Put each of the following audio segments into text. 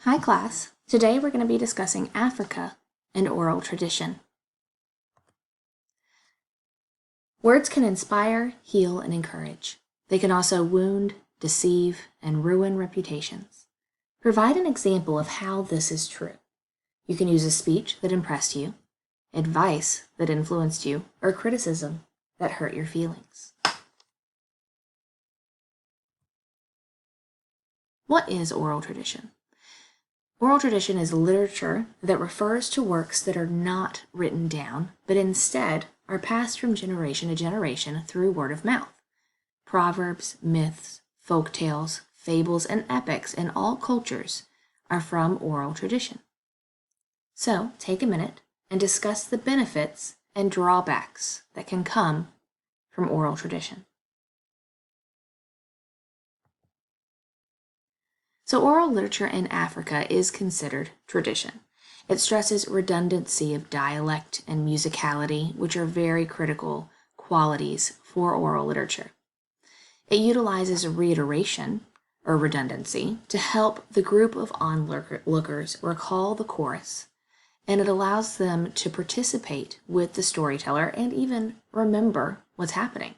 Hi class, today we're going to be discussing Africa and oral tradition. Words can inspire, heal, and encourage. They can also wound, deceive, and ruin reputations. Provide an example of how this is true. You can use a speech that impressed you, advice that influenced you, or criticism that hurt your feelings. What is oral tradition? Oral tradition is literature that refers to works that are not written down, but instead are passed from generation to generation through word of mouth. Proverbs, myths, folk tales, fables, and epics in all cultures are from oral tradition. So take a minute and discuss the benefits and drawbacks that can come from oral tradition. So oral literature in Africa is considered tradition. It stresses redundancy of dialect and musicality, which are very critical qualities for oral literature. It utilizes reiteration, or redundancy, to help the group of onlookers recall the chorus, and it allows them to participate with the storyteller and even remember what's happening.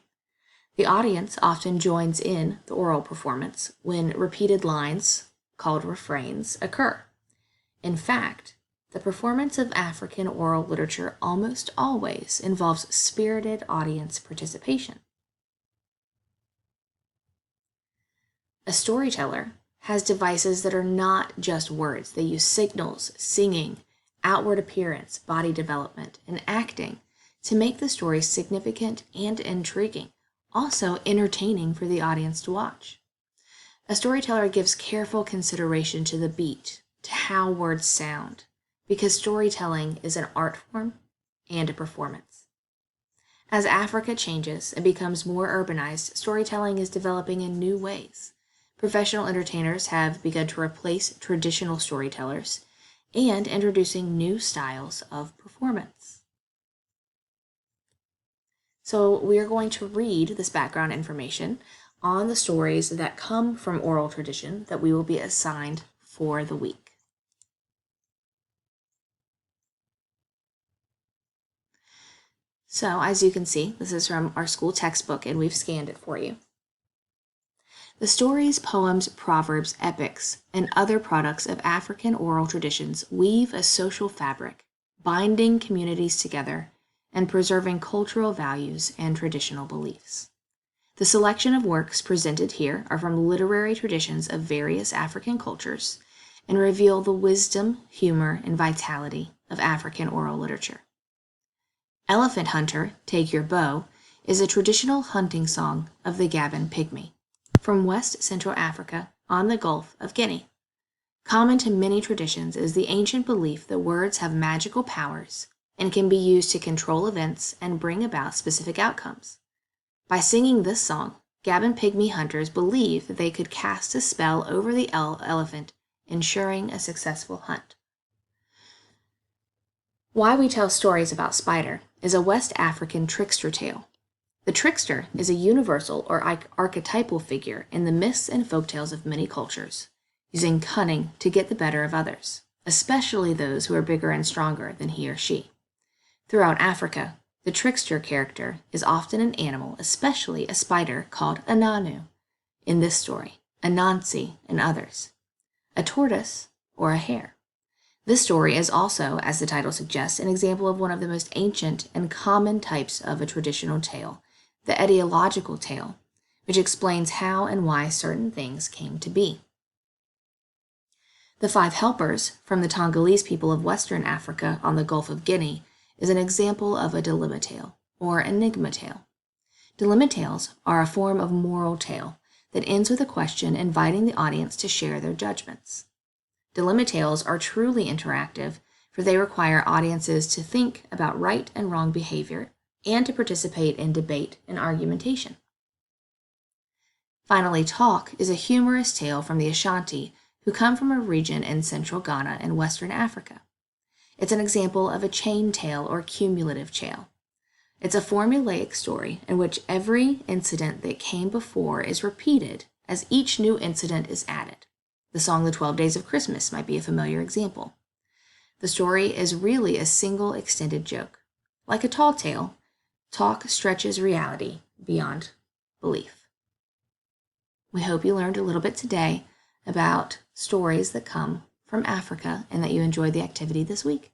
The audience often joins in the oral performance when repeated lines, called refrains, occur. In fact, the performance of African oral literature almost always involves spirited audience participation. A storyteller has devices that are not just words. They use signals, singing, outward appearance, body development, and acting to make the story significant and intriguing, also entertaining for the audience to watch. A storyteller gives careful consideration to the beat, to how words sound, because storytelling is an art form and a performance. As Africa changes and becomes more urbanized, storytelling is developing in new ways. Professional entertainers have begun to replace traditional storytellers and introducing new styles of performance. So we are going to read this background information on the stories that come from oral tradition that we will be assigned for the week. So as you can see, this is from our school textbook and we've scanned it for you. The stories, poems, proverbs, epics, and other products of African oral traditions weave a social fabric, binding communities together and preserving cultural values and traditional beliefs. The selection of works presented here are from literary traditions of various African cultures and reveal the wisdom, humor, and vitality of African oral literature. Elephant Hunter, Take Your Bow is a traditional hunting song of the Gabon Pygmy from West Central Africa on the Gulf of Guinea. Common to many traditions is the ancient belief that words have magical powers and can be used to control events and bring about specific outcomes. By singing this song, Gabon Pygmy hunters believed that they could cast a spell over the elephant, ensuring a successful hunt. Why We Tell Stories About Spider is a West African trickster tale. The trickster is a universal or archetypal figure in the myths and folktales of many cultures, using cunning to get the better of others, especially those who are bigger and stronger than he or she. Throughout Africa, the trickster character is often an animal, especially a spider called Ananu, in this story, Anansi in others, a tortoise, or a hare. This story is also, as the title suggests, an example of one of the most ancient and common types of a traditional tale, the etiological tale, which explains how and why certain things came to be. The Five Helpers from the Tongolese people of Western Africa on the Gulf of Guinea is an example of a dilemma tale, or enigma tale. Dilemma tales are a form of moral tale that ends with a question inviting the audience to share their judgments. Dilemma tales are truly interactive, for they require audiences to think about right and wrong behavior and to participate in debate and argumentation. Finally, Talk is a humorous tale from the Ashanti, who come from a region in central Ghana and Western Africa. It's an example of a chain tale or cumulative tale. It's a formulaic story in which every incident that came before is repeated as each new incident is added. The song The 12 Days of Christmas might be a familiar example. The story is really a single extended joke. Like a tall tale, talk stretches reality beyond belief. We hope you learned a little bit today about stories that come from Africa and that you enjoyed the activity this week.